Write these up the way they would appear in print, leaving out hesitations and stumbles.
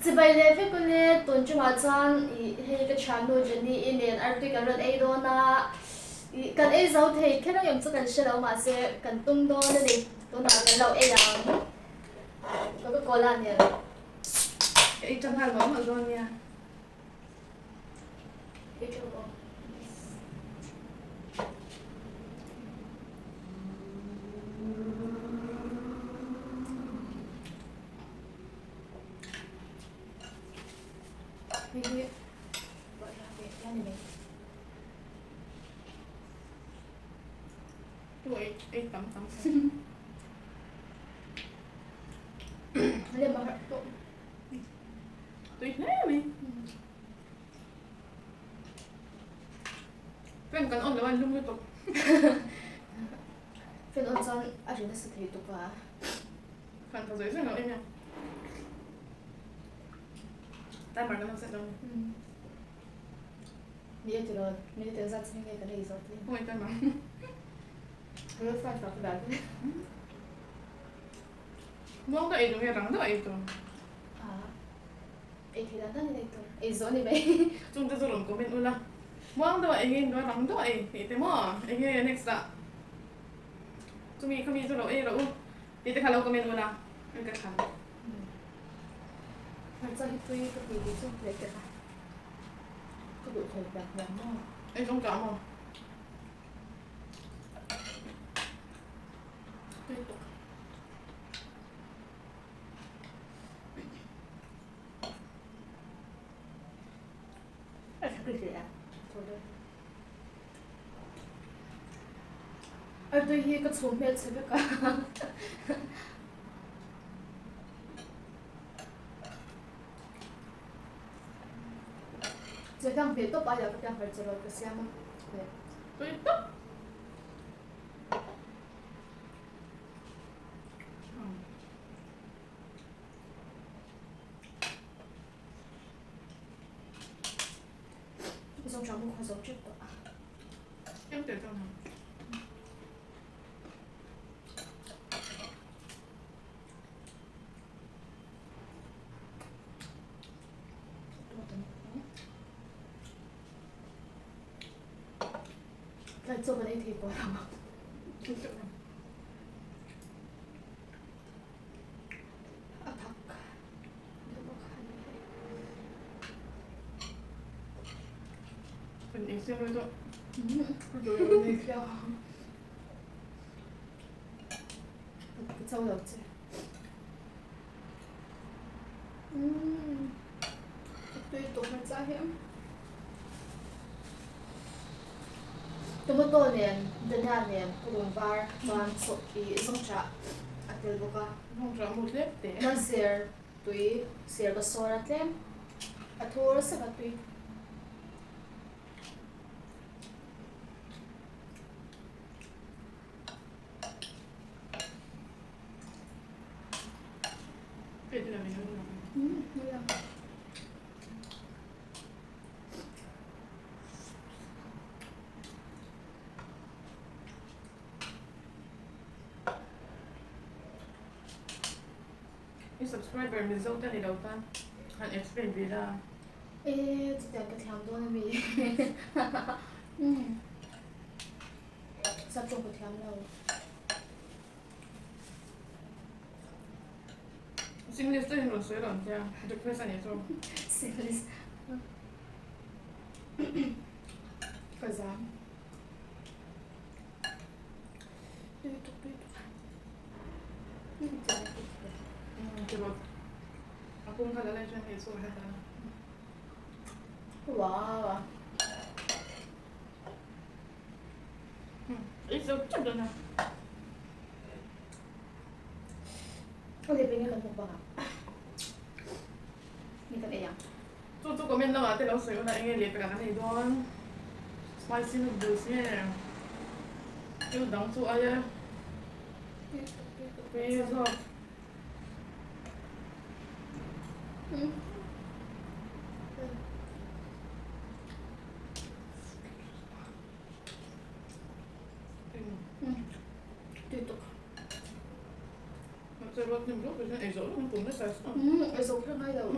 chỉ bay lên phía con lên tuần chung mà chan hay cái chán đồ chân đi in liền Artui cái lần ấy đó na cần ấy giàu thì cái nó dùng cho cần sẽ đâu mà sẽ cần tung đó nên đi tôi nói cái lâu ấy là có cái cô lan nè ấy trong hai món mà rồi nha cái chỗ đó Maybe gọi là cái này này tuổi ấy tắm nó liền bằng độ tuổi thế mi quen cần ôn được anh luôn liên tục phiên ôn chan à chúng ta sẽ thấy tục à phần ở dưới rồi nó em nha ta bảo nó sẽ đâu Nghĩa thì rồi, nghĩa thì ra trên cái này rồi thì không ai cần mà nó phải vào cái đó mong cái giống như rắn đó ấy thôi à ấy thì đang này thôi ấy rồi này vậy chúng ta rồi có bên ula mong đó ấy nghe nó rắn đó ấy thì thế mà ấy nghe next ạ chúng mình không biết rồi ấy rồi thì thế kalau có bên ula anh cái khăn nó cho hết tôi cái gì đi xuống lấy cái này cái độ thời đặc lắm mà anh không cảm không tiếp tục cái gì à thôi đây Artui hi cái chhun mel sẽ cả giờ đang biết tốt bao giờ cái đang phải chờ cái xem không tôi tốt cái dòng trắng một khoa dấu trước đó em tưởng rằng lại cho vào đây thì quá lắm à thật phần ý xem rồi thôi rồi này theo cái châu đầu chứ tuy tục nó ra hiểm tomato nen dana nen kurung var chan so I song cha atel boka không rõ một lép để na ser tui ser ka sora tlem athor sa ka tui về từ là mình không làm cái subscriber mình dâu tên này đầu tiên hắn explain vì là ê chỉ để cái thèm thôi mi sắp trong cái thèm đâu xin list tên rồi sửa rồi nha được phép sao nhỉ rồi serious phải dám đi tục coba aku nggak ada lagi yang itu ada wow itu coba na có thể bên cái phần à mình cần em tu komen na mati law sa'yo na ingin lipat ka na doon spicy noodles niya yung dang su aya peso tiếp tục Masarap yung bro, kasi ay zolo, kung punas sa ay so kaya ngay daw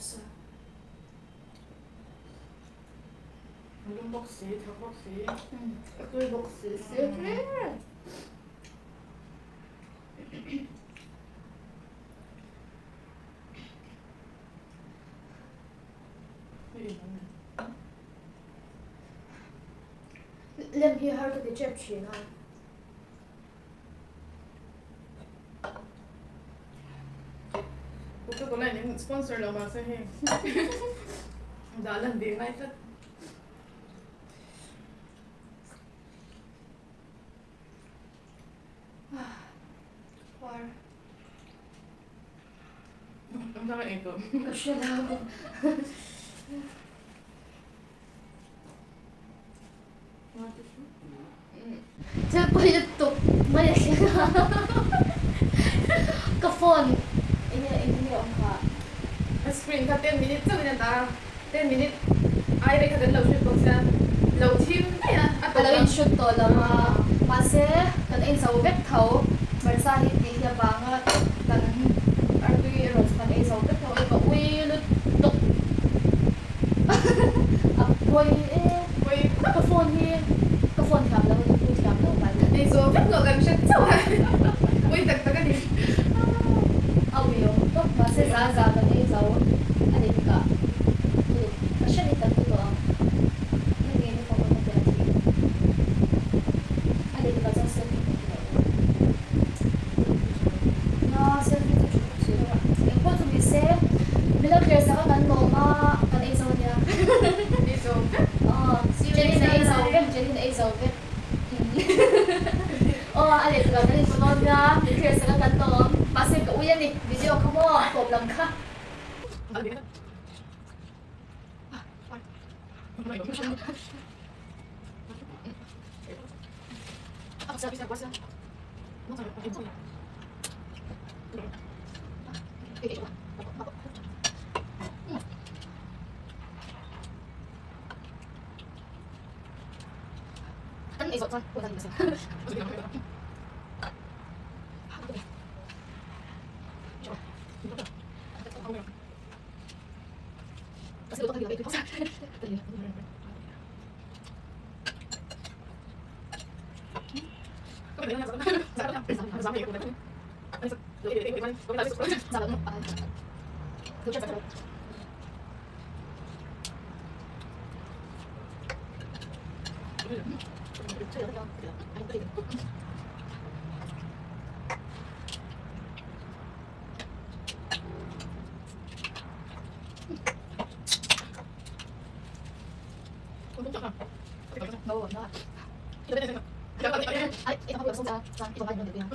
sa. Yung boxy, thak boxy. Artui boxy. Thlir. Lem hi har ka ti chep chin ha. Huwag ko lang yung sponsor lang ba sa Theih. Dalan din nga ito. War. Ang sakit ito. Kasya na ako. Diyan po YouTube. Maya siya na. Ka-phone. Ini ang ka. Screen ka 10 minutes sa ganyan ta. 10 minutes. Ay, rin ka din low shoot box yan. Low team. Ayan. At Alawin shoot to lang. Kasi, kanain sa ubek tao. Marsahit niya bangat. Kan Artui Eros. Kanain sa ubek tao. Iba, uy, lutok. Apoy, Uy, ka-phone hi. Ka-phone ka lang. Uy, ka lang. ay so, ba't ko gan siya chhuah? Uy, dagdagan eh. Awi yung to. Kasi zaza kanain sa alit ka. Asya ni tato to ang. Nagiging pa ko na pinag-i. Alit ka sa selfie. Selfie to sila. Yung po tumise, bilang kaya sa kanan mo, kanain sa kanya. Ay so, Jenny na A-Zauvet, Jenny na A-Zauvet. Alit ka, galing po noon nga, kaya sa kanan to, pasig ka uyan eh, video ka mo, problem ka. Bisa. Kan isot san, kung saan bisa. Kasi luto ka dito, ito sa. No, I'm not. Ay, ito ako yung sa ito kayo dito yan.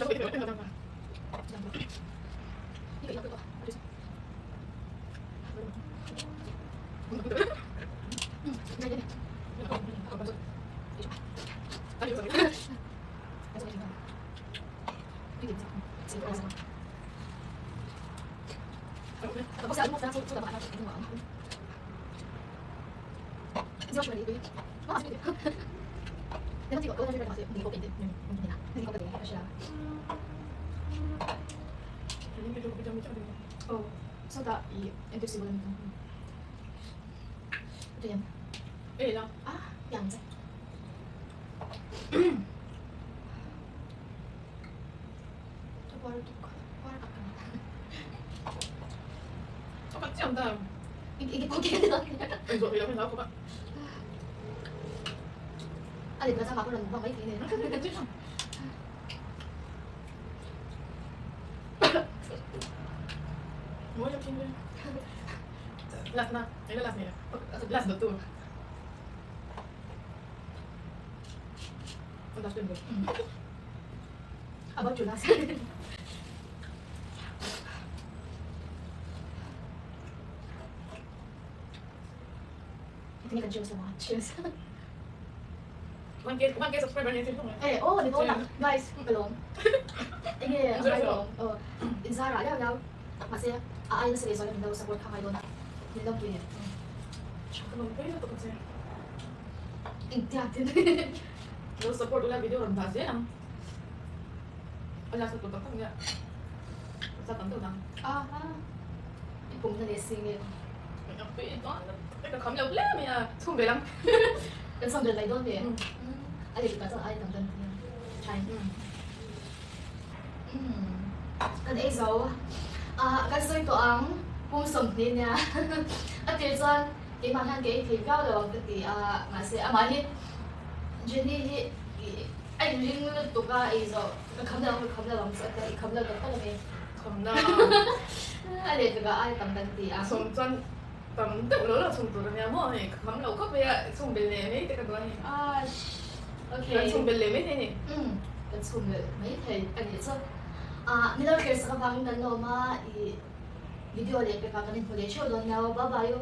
Oh, so da impossible nito. Ito yan. eh lang. Yan. So, kasi ang dam. Igit ko kaya nila. Ay so, ilang ako ba? Alit na sa ako lang bang kainin. Mo yung chin. Last na. Ay last niya. Last do two. Last din. About you last. Hindi ka cheers naman. Cheers. 1K subscriber niya ito. Dito na. Guys, belong. Ini, belong. Zara, yaw. Kasi, aayon na sila so yung daw support ka kayo doon. Hindi daw kinit. Tsaka naman pa yun ito kasi. Hindi atin. Daw support ulang video ron base yan. Wala sa tutok nga. Sa tanto lang. Ipong na lesing yun. bị toán cái khóm lộc lắm à không về lắm Kan sambil lagi don be. Ada kita tu ada tentang dia. Chai. Kan zo. Kan soi to ang pum som ni nia. Atir chan ke ma han ke thi gao lo ke ti ma se ama hi Jenny hi ai ring tu ka zo. Ka kham la lam sa ka kham la ka ni. khóm na Ada juga ada tentang dia. xong chân tầm tự lớn là xong từ nhà mua này khóm lộc cấp về xong bên lề mấy cái đó này Okay. xong bên lề mấy thế này Kan sumber mấy thầy anh ấy sao nila kaya sa kabangin na no ma video lihat ka kanin po lecho don now bye bye